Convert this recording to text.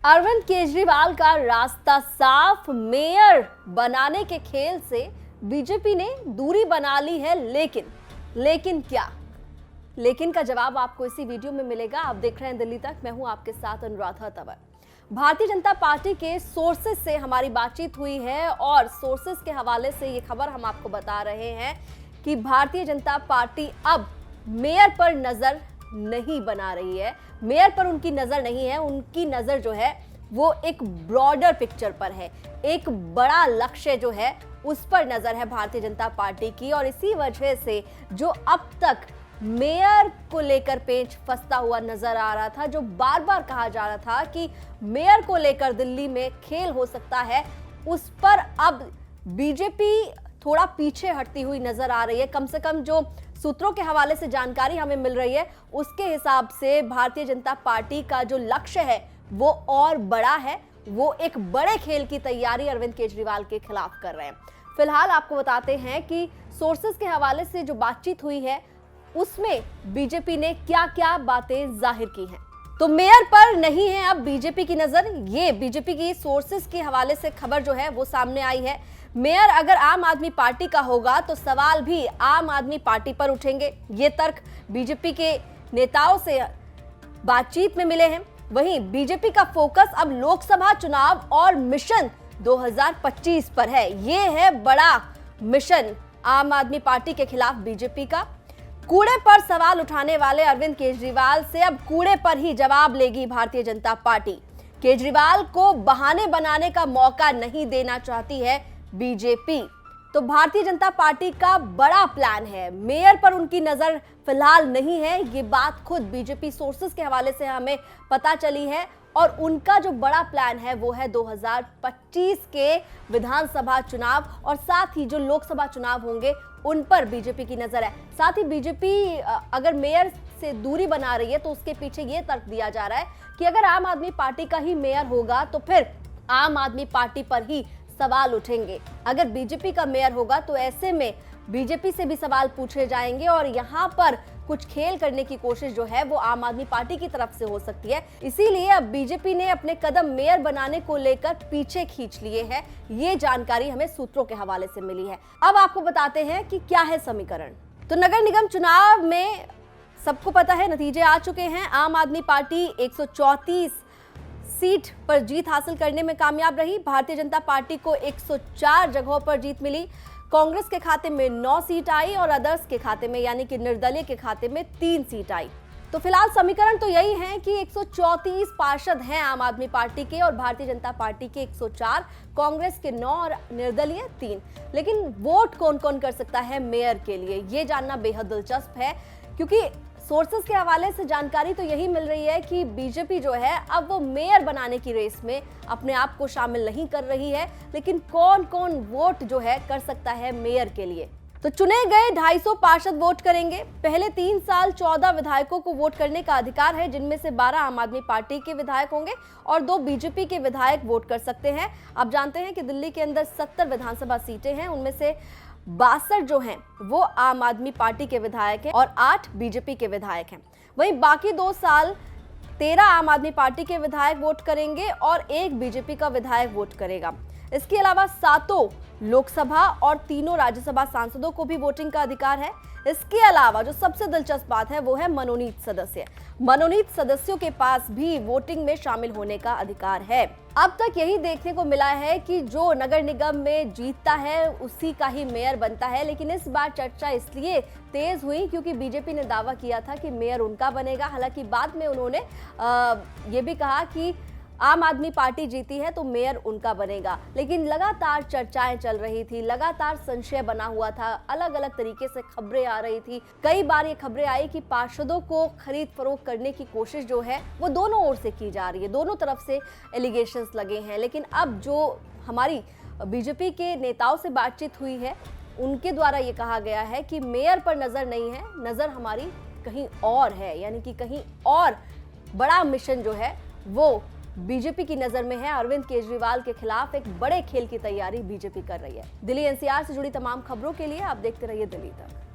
अरविंद केजरीवाल का रास्ता साफ, मेयर बनाने के खेल से बीजेपी ने दूरी बना ली है। लेकिन क्या? लेकिन का जवाब आपको इसी वीडियो में मिलेगा। आप देख रहे हैं दिल्ली तक, मैं हूं आपके साथ अनुराधा तंवर। भारतीय जनता पार्टी के सोर्सेस से हमारी बातचीत हुई है और सोर्सेस के हवाले से ये खबर हम आपको बता रहे हैं कि भारतीय जनता पार्टी अब मेयर पर नजर नहीं बना रही है। मेयर पर उनकी नजर नहीं है, उनकी नजर जो है वो एक ब्रॉडर पिक्चर पर है, एक बड़ा लक्ष्य जो है उस पर नजर है भारतीय जनता पार्टी की। और इसी वजह से जो अब तक मेयर को लेकर पेच फंसता हुआ नजर आ रहा था, जो बार बार कहा जा रहा था कि मेयर को लेकर दिल्ली में खेल हो सकता है, उस पर अब बीजेपी थोड़ा पीछे हटती हुई नजर आ रही है। कम से कम जो सूत्रों के हवाले से जानकारी हमें मिल रही है उसके हिसाब से भारतीय जनता पार्टी का जो लक्ष्य है वो और बड़ा है। वो एक बड़े खेल की तैयारी अरविंद केजरीवाल के खिलाफ कर रहे हैं। फिलहाल आपको बताते हैं कि सोर्सेस के हवाले से जो बातचीत हुई है उसमें बीजेपी ने क्या क्या बातें जाहिर की हैं। तो मेयर पर नहीं है अब बीजेपी की नजर, ये बीजेपी की सोर्सेस के हवाले से खबर जो है वो सामने आई है। मेयर अगर आम आदमी पार्टी का होगा तो सवाल भी आम आदमी पार्टी पर उठेंगे। ये तर्क बीजेपी के नेताओं से बातचीत में मिले हैं। वहीं बीजेपी का फोकस अब लोकसभा चुनाव और मिशन 2025 पर है। ये है बड़ा मिशन आम आदमी पार्टी के खिलाफ बीजेपी का। कूड़े पर सवाल उठाने वाले अरविंद केजरीवाल से अब कूड़े पर ही जवाब लेगी भारतीय जनता पार्टी। केजरीवाल को बहाने बनाने का मौका नहीं देना चाहती है बीजेपी। तो भारतीय जनता पार्टी का बड़ा प्लान है, मेयर पर उनकी नजर फिलहाल नहीं है। ये बात खुद बीजेपी सोर्सेस के हवाले से हमें पता चली है। और उनका जो बड़ा प्लान है वो है 2025 के विधानसभा चुनाव और साथ ही जो लोकसभा चुनाव होंगे उन पर बीजेपी की नजर है। साथ ही बीजेपी अगर मेयर से दूरी बना रही है तो उसके पीछे ये तर्क दिया जा रहा है कि अगर आम आदमी पार्टी का ही मेयर होगा तो फिर आम आदमी पार्टी पर ही सवाल उठेंगे। अगर बीजेपी का मेयर होगा तो ऐसे में बीजेपी से भी सवाल पूछे जाएंगे और यहाँ पर कुछ खेल करने की कोशिश जो है वो आम आदमी पार्टी की तरफ से हो सकती है। इसीलिए अब बीजेपी ने अपने कदम मेयर बनाने को लेकर पीछे खींच लिए हैं। ये जानकारी हमें सूत्रों के हवाले से मिली है। अब आपको बताते हैं कि क्या है समीकरण। तो नगर निगम चुनाव में सबको पता है नतीजे आ चुके हैं। आम आदमी पार्टी 134 सीट पर जीत हासिल करने में कामयाब रही। भारतीय जनता पार्टी को 104 जगहों पर जीत मिली। कांग्रेस के खाते में 9 सीट आई और अदर्स के खाते में यानी कि निर्दलीय के खाते में 3 सीट आई। तो फिलहाल समीकरण तो यही है कि 134 पार्षद हैं आम आदमी पार्टी के और भारतीय जनता पार्टी के 104, कांग्रेस के 9 और निर्दलीय 3। लेकिन वोट कौन कौन कर सकता है मेयर के लिए, ये जानना बेहद दिलचस्प है, क्योंकि सोर्सेस के हवाले से जानकारी तो यही मिल रही है कि बीजेपी जो है अब वो मेयर बनाने की रेस में अपने आप को शामिल नहीं कर रही है। लेकिन कौन कौन वोट जो है कर सकता है मेयर के लिए? तो चुने गए 250 पार्षद वोट करेंगे। पहले 3 साल 14 विधायकों को वोट करने का अधिकार है, जिनमें से 12 आम आदमी पार्टी के विधायक होंगे और 2 बीजेपी के विधायक वोट कर सकते हैं। आप जानते हैं कि दिल्ली के अंदर 70 विधानसभा सीटें हैं, उनमें से 62 जो हैं वो आम आदमी पार्टी के विधायक हैं और 8 बीजेपी के विधायक हैं। वहीं बाकी 2 साल 13 आम आदमी पार्टी के विधायक वोट करेंगे और 1 बीजेपी का विधायक वोट करेगा। इसके अलावा 7 लोकसभा और 3 राज्यसभा सांसदों को भी वोटिंग का अधिकार है। इसके अलावा जो सबसे दिलचस्प बात है वो है मनोनीत सदस्य। मनोनीत सदस्यों के पास भी वोटिंग में शामिल होने का अधिकार है। अब तक यही देखने को मिला है कि जो नगर निगम में जीतता है उसी का ही मेयर बनता है। लेकिन इस बार चर्चा इसलिए तेज हुई क्योंकि बीजेपी ने दावा किया था कि मेयर उनका बनेगा। हालांकि बाद में उन्होंने ये भी कहा कि आम आदमी पार्टी जीती है तो मेयर उनका बनेगा। लेकिन लगातार चर्चाएं चल रही थी, लगातार संशय बना हुआ था, अलग अलग तरीके से खबरें आ रही थी। कई बार ये खबरें आई कि पार्षदों को खरीद फरोख्त करने की कोशिश जो है वो दोनों ओर से की जा रही है, दोनों तरफ से एलिगेशंस लगे हैं। लेकिन अब जो हमारी बीजेपी के नेताओं से बातचीत हुई है उनके द्वारा ये कहा गया है कि मेयर पर नजर नहीं है, नजर हमारी कहीं और है, यानी कि कहीं और बड़ा मिशन जो है वो बीजेपी की नजर में है। अरविंद केजरीवाल के खिलाफ एक बड़े खेल की तैयारी बीजेपी कर रही है। दिल्ली एनसीआर से जुड़ी तमाम खबरों के लिए आप देखते रहिए दिल्ली तक।